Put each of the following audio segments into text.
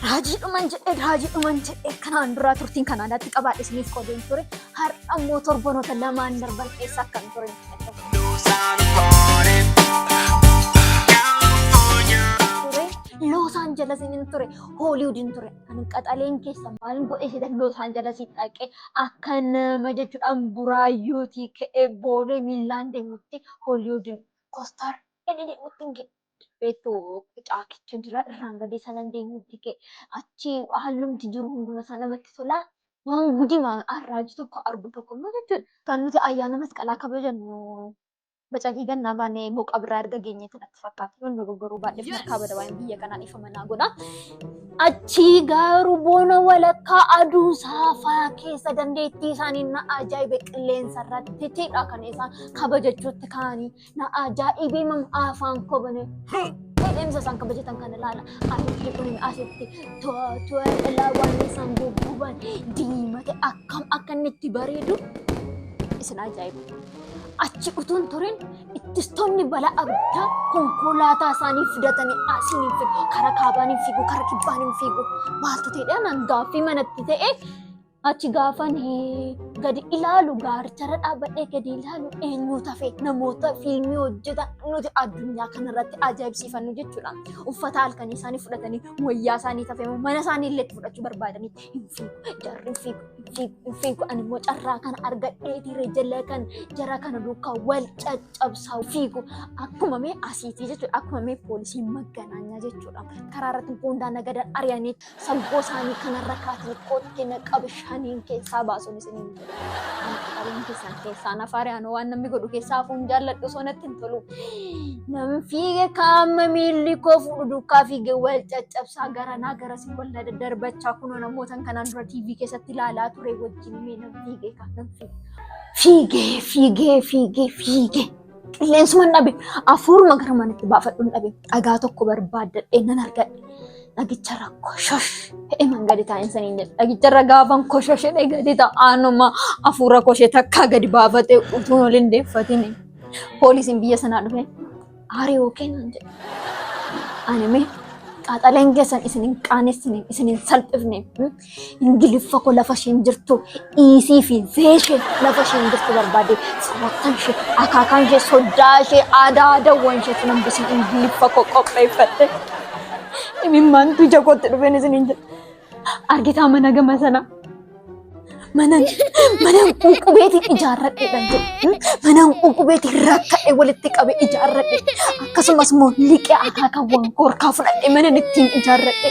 Raji dhuman jedhee kanaan duraa turtiin kanaadaatti qabaadhe isiniif qoodeen ture. Har'a immoo torbanoota lamaan darban keessa akkam ture. Los Angeles in ture, Hollywood in ture. Kan qaxaleen keessa maal godhe Los Angeles dhaqee akkan majachuudhaan buraayyuutii ka'ee boolee miilaan deemutti Hollywood Coastar inni deemutti beto caakicha jira irraan gadii sanan deemutti ka'e achi hallumti jiru hunduma isaa namatti tola. Waan guddi arraaji tokko argu tokko immoo jechuudha. Kan nuti ayyaana masqalaa kabajannu bacaqii gannaa baanee boqa biraa erga geenyeetti natti fakkaata. Yoon dogoggoruu baay'eef markaa bada waa'een biyya kanaan ifa manaa godha. Achi garuu boona walakkaa aduu saafaa keessa dandeettii isaanii na ajaa'ibe qilleensa irratti tidha kan isaan kabajachuutti kaanii na ajaa'ibe afaan kobane. Deemsa isaan kabajatan kana ilaala. Asitti kun asitti to'atu waan isaan gugguban diimate akkam akka inni itti bareedu isin ajaa'ibu. Achi utuun turin ittistoonni balaa abdaa konkolaataa isaanii fidatanii asiin figu, karaa kaabaan figu, karaa kibbaan figu. Maaltu ta'edha nan gaaffii manatti ta'e achi gaafan gadi ilaalu gaaricharra dhaabbadhee gadi ilaalu eenyu tafe namoota fiilmii hojjetan nuti addunyaa kanarratti ajaa'ibsiifannu jechuudha. Uffata halkanii isaanii fudhatanii wayyaa isaanii tafe mana isaanii illee fudhachuu barbaadanii hin fiigu, jarri hin fiigu. Ani immoo carraa kana argadheetii jala kan jara kana duukaa wal caccabsaa fiigu. Akkuma mee asiitii jechuudha. Akkuma mee poolisiin maganaanyaa jechuudha. Karaa irratti boondaa nagadan ari'anii salphoo isaanii kanarra kaatanii qottee naqabshaa. Aniin keessaa baasuun isiniin jedha. Qabiin keessan keessaa nafaariyaan waan namni godhu keessaa hafuun jaalladhu osoo natti hin tolu. Namni fiige kaamma miilli koo fuudhu duukaa fiige wal caccabsaa garanaa garas walla daddarbachaa kunoo namootan kanaan dura TV keessatti ilaalaa ture wajjin mee namni fiige kan namni fiige. Qilleensuma dhabe hafuuruma gara manatti baafadhuun dhabe dhagaa tokko barbaaddadhee nan argadhe. Dhagicharra koshosh hedhe mangadi taa'in saniin jedha. Dhagicharra gaafan koshosh hedhe gadi ta'aanuma hafuura koshee takkaa gadi baafatee utuun ol hin deeffatine. Poolisiin biyya sanaa dhufe aarii yookiin nan jedha. Ani mee qaxaleen keessan isinin qaanessine isinin salphifne ingiliffa koo lafa isheen jirtu iisii fi zeeshee lafa isheen jirtu barbaade sabattan ishee akaakaan ishee soddaa ishee aadaawwan ishee sinan bisin ingiliffa koo qopheeffatte. Imimmaan tuja kootti dhufeen isiniin jedha. Argitaa mana gama sana. Mana ququbeetiin ijaarradheedhaan jedhu. Mana ququbeetiin rakka'ee walitti qabee ijaarradhe. Akkasumas immoo liqee akaakaawwan korkaa fudhadhee mana ittiin ijaarradhe.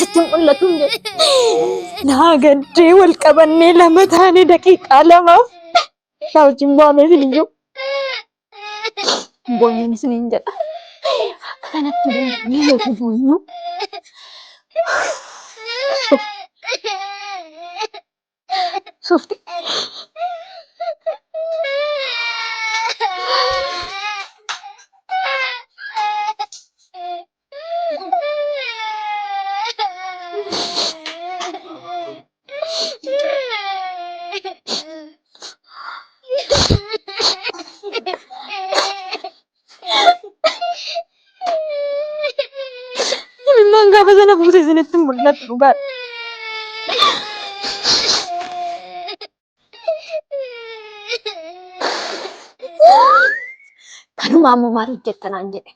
Sitti mul'atu hin jedhu. Naa gaddee wal qabannee lama taanee daqiiqaa lamaaf. Isaa wajjin bu'amee isiniin jiru. Boonyeen isiniin jedha. Kanatti boonyee yoo boonyu. Sufti. Gaafa sana fuutee isinitti mul'atu dhugaadha. Kanuma ammoo maal hojjettanaan jedhe.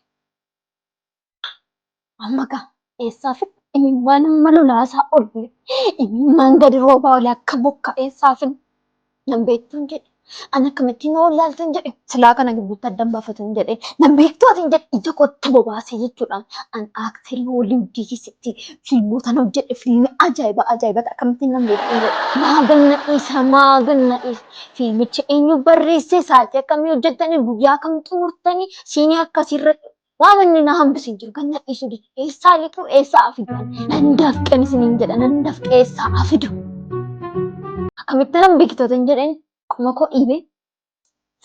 Amma gaa eessaaf imimmaan amma lolaasaa olle imimmaan gadi roobaa olee akka bokka eessaaf nan beektuun jedhe. Ani akkamittiin oolaaltan jedhe silaa kana gidduutti addan baafatan jedhe nan beektuutiin jedhe ija kootti bobaasee jechuudhaan an aaktirii Hooliwudii keessatti fiilmoota hojjedhe fiilmii ajaa'iba akkamittiin nan beektuun jedhe maaganna isa fiilmichi eenyu barreessee saatii akkamii hojjettanii guyyaa kam xumurtanii siinii akkasiirra waan inni na hambisee jiru ganna dhiisu eessaa liquu eessaa afidan nan dafqeen isiniin jedha nan dafqee eessaa afidu akkamittiin nan beektootan jedheen. Akkuma koo dhiibee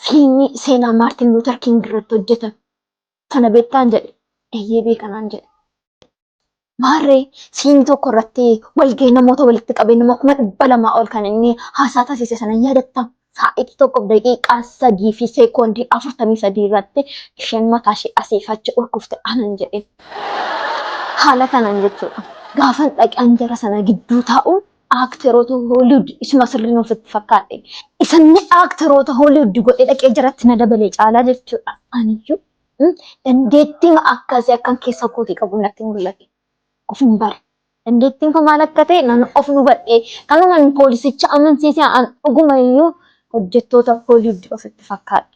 fiilmii seenaa Maartin Luuter King irratti hojjetan sana beektaan jedhe eeyyee beekanaan jedhe. Maarree siinii tokko irratti walgahii namoota walitti qabee nama 200 ol kan inni haasaa taasise sana yaadatta. sa'aatii tokkoof daqiiqaa 3 fi sekoondii 43 irratti isheen mataa ishee asiif achi urgufte anan jedheen. Haala kanaan jechuudha. Gaafan dhaqaan jara sana gidduu taa'u akteroota Hollywood isuma sirriin ofitti fakkaate. Isanni akteroota Hollywood godhee dhaqee jiratti na dabalee caalaa jechuudha. Aniyyuu dandeettiin akkasii akkan keessa kootii qabu natti mul'ate. Of hin bare. Dandeettiin kun maal akka ta'e nan of nu badhee kanumaan poolisicha amansiisee an dhuguma iyyuu hojjettoota Hollywood ofitti fakkaate.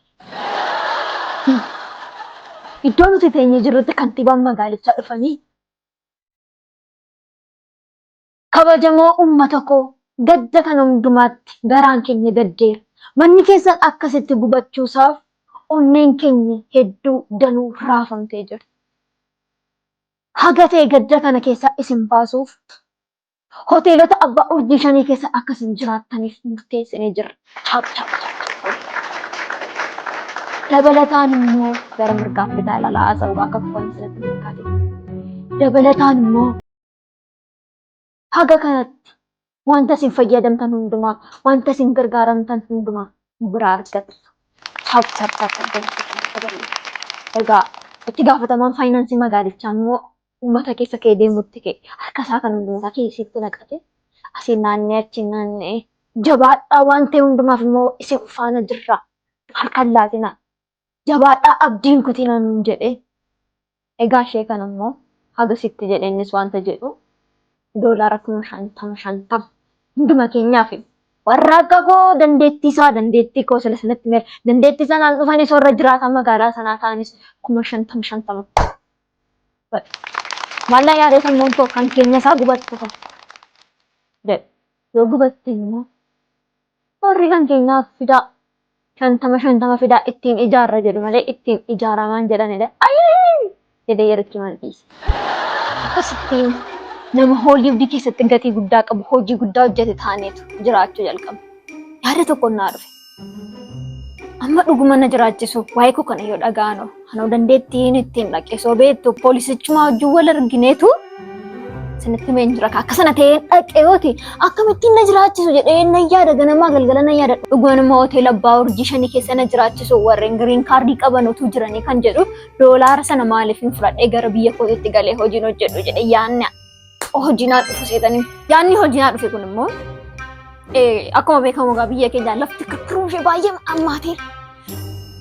Iddoo nuti teenyee jirrutti kantiibaan magaalichaa dhufanii kabajamoo uummata koo gadda kan hundumaatti garaan keenya gaddeera. Manni keessan akkasitti gubachuusaaf onneen keenya hedduu danuu raafamtee jira. Haga ta'e gadda kana keessaa isin baasuuf hoteelota abbaa urjii 5 keessa akkasin jiraattaniif murteessinee jirra. Dabalataan immoo gara mirgaaf bitaa ilaalaa sababa akka kubbaan sanatti fakkaate. Dabalataan immoo haga kanatti wanta isin fayyadamtan hundumaa, wanta isin gargaaramtan hundumaa biraa argattu. Egaa itti gaafatamaan faayinaansii magaalichaa immoo uummata keessa kee deemutti kee harka isaa kan hundumaa keessatti naqate asiin naannee achiin naannee jabaadhaa waan ta'e hundumaaf immoo isin faana jirra. Harkaan laatinaa jabaadhaa abdiin kutinaa nuun jedhee. Egaa ishee kana immoo haga sitti jedheenis wanta jedhu doolaara 50,000 hunduma keenyaaf warra akka koo dandeettii koo sila sanatti mee dandeettii sanaan dhufanii soorra jiraatan magaalaa sanaa ta'anis 50,000. Maallaa yaadee sammuun koo kan keenya isaa gubattu kan jedhu yoo gubatte immoo warri kan keenyaaf fidaa 50 fidaa ittiin ijaarra jedhu malee ittiin ijaaramaan jedhanidha. Ayyii jedhee yeroo maal dhiise. Akkasittiin nama Hollywood keessatti gatii guddaa qabu hojii guddaa hojjete taaneetu jiraachuu jalqaba. Yaada tokko naa dhufe. Amma dhuguma na jiraachisu waa'ee koo kana yoo dhaga'an anoo dandeettiin ittiin dhaqee sobeettu poolisichuma wajjin wal argineetu sanitti meen jira akka sana ta'ee dhaqee yooti akkamittiin na jiraachisu jedhee na yaada ganamaa galgala na yaada. Dhugumaan immoo hoteela abbaa urjii 5 keessa na jiraachisu warreen giriin kaardii qabanutu jiranii kan jedhu doolaara sana maaliif hin fudhadhee gara biyya kootitti galee hojiin hojjedhu jedhee yaadne. Hojinaa dhufu seetanii yaadni hojinaa dhufe kun immoo akkuma beekamu egaa biyya keenya lafti kirkiruu ishee baay'ee ammaateera.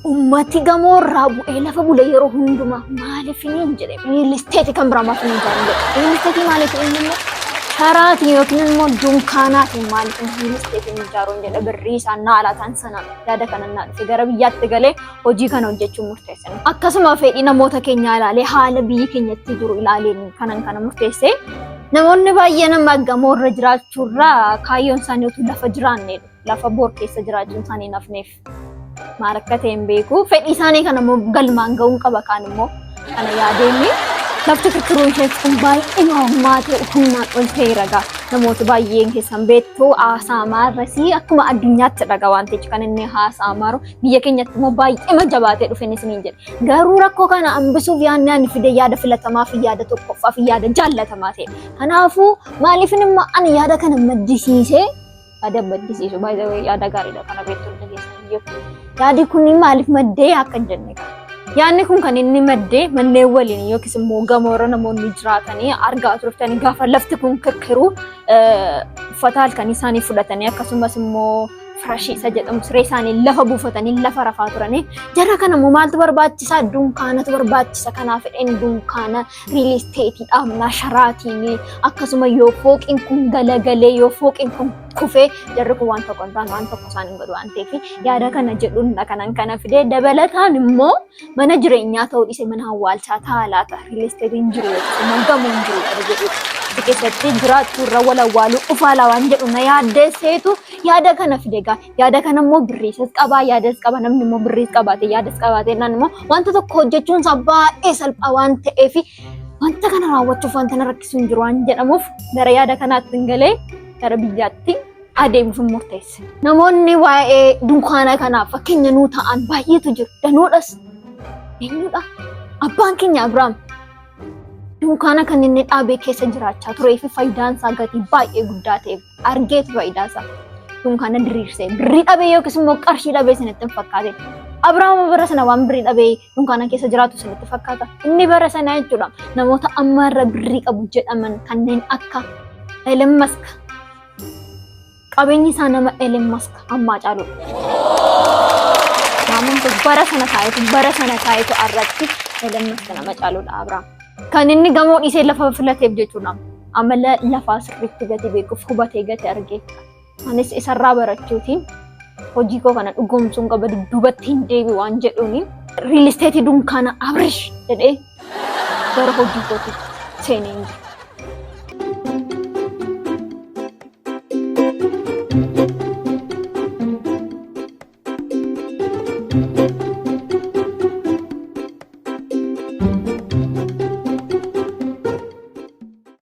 Uummati gamoo irraa bu'ee lafa bule yeroo hundumaa maaliif hin jedhe riil isteetii kan biraa maaf hin ijaaran jedhe riil isteetii maaliif hin immoo karaatiin yookiin immoo dunkaanaatiin maaliif riil isteetii hin ijaaruun jedhe birrii isaan naa alaataan sana yaada kana naa dhufe gara biyyaatti galee hojii kana hojjechuun murteessan. Akkasuma fedhii namoota keenyaa ilaalee haala biyyi keenyatti jiru ilaaleen kana murteessee namoonni baay'een amma gamoo irra jiraachuurraa kaayyoon isaanii utuu lafa jiraannedha. Lafa boor keessa jiraachuun isaanii nafneef maal akka ta'e hin beeku. Fedhii isaanii kana immoo galmaan ga'uun qaba kaan immoo kana yaadeenni lafti kirkiruun ishee kun baay'ee normaa ta'e humnaan ol ta'e ragaa namoota baay'een keessan beektu haasa'amaa irrasii akkuma addunyaatti dhaga waan ta'eef kan inni haasa'amaaru biyya keenyatti immoo baay'ee jabaatee dhufe isiniin jedhe. Garuu rakkoo kana hambisuuf yaadni ani fide yaada filatamaa fi yaada tokkoffaa fi yaada jaallatamaa ta'e. Kanaafuu maaliif immoo ani yaada kana maddisiisee yaada maddisiisu baay'ee yaada gaariidha kana beektu dhageessan. Yaadi kun maaliif maddee akka jenne yaadni kun kan inni maddee manneen waliin yookiis immoo gamoora namoonni jiraatanii argaa turtanii gaafa lafti kun kirkiru uffata halkanii isaanii fudhatanii akkasumas immoo firashii isa jedhamu siree isaanii lafa buufatanii lafa rafaa turanii jara kana immoo maaltu barbaachisaa dunkaanatu barbaachisa kanaaf fedheen dunkaana riil isteetii dhaabnaa sharaatiin akkasuma yoo fooqiin kun galagalee yoo fooqiin kun kufee jarri kun waan tokko ta'an waan tokko isaan hin godhu waan ta'eef yaada kana jedhuun kanan kana fidee dabalataan immoo mana jireenyaa ta'uu dhiise mana awwaalchaa ta'a laata riil isteetiin jiru yookiin gamoon jiru jedhudha. Keessatti jiraachuu irra wal awwaaluu ufaalaa waan jedhu na yaaddeesseetu yaada kana fidegaa yaada kana immoo birriisas qabaa yaadas qaba namni immoo birriis qabaate yaadas qabaate naan immoo wanta tokko hojjechuun isaa baay'ee salphaa waan ta'eef wanta kana raawwachuuf wanta na rakkisu hin jiru waan jedhamuuf gara yaada kanaatti hin galee gara biyyaatti adeemuuf murteesse. Namoonni waa'ee dunkaana kanaaf fakkeenya nuu ta'an baay'eetu jiru. Danuudhas eenyudha? Abbaan keenya Abiraam dunkaana kan inni dhaabee keessa jiraachaa turee fi faayidaan isaa gatii baay'ee guddaa ta'e argeetu faayidaa isaa. dunkaana diriirsee birrii dhabee yookiis immoo qarshii dhabee isinitti hin fakkaate. Abrahaam bara sana waan birrii dhabee dunkaana keessa jiraatu isinitti fakkaata. Inni bara sana jechuudha namoota ammaarra birrii qabu jedhaman kanneen akka Elon Musk. Qabeenyi isaa nama Elon Musk ammaa caaludha. Namoonni bara sana taayitu irratti Elon Musk nama caaludha Abrahaam. Kan inni gamoo dhiisee lafa filateef jechuudha. Amala lafaa sirriitti gati beekuuf hubatee gati argee. Anis isarraa barachuutiin hojii koo kana dhugoomsuun qaba dudduubatti hin deebi'u waan jedhuuni riil isteetii dunkaana Abrish jedhee gara hojii kootti seenee jira.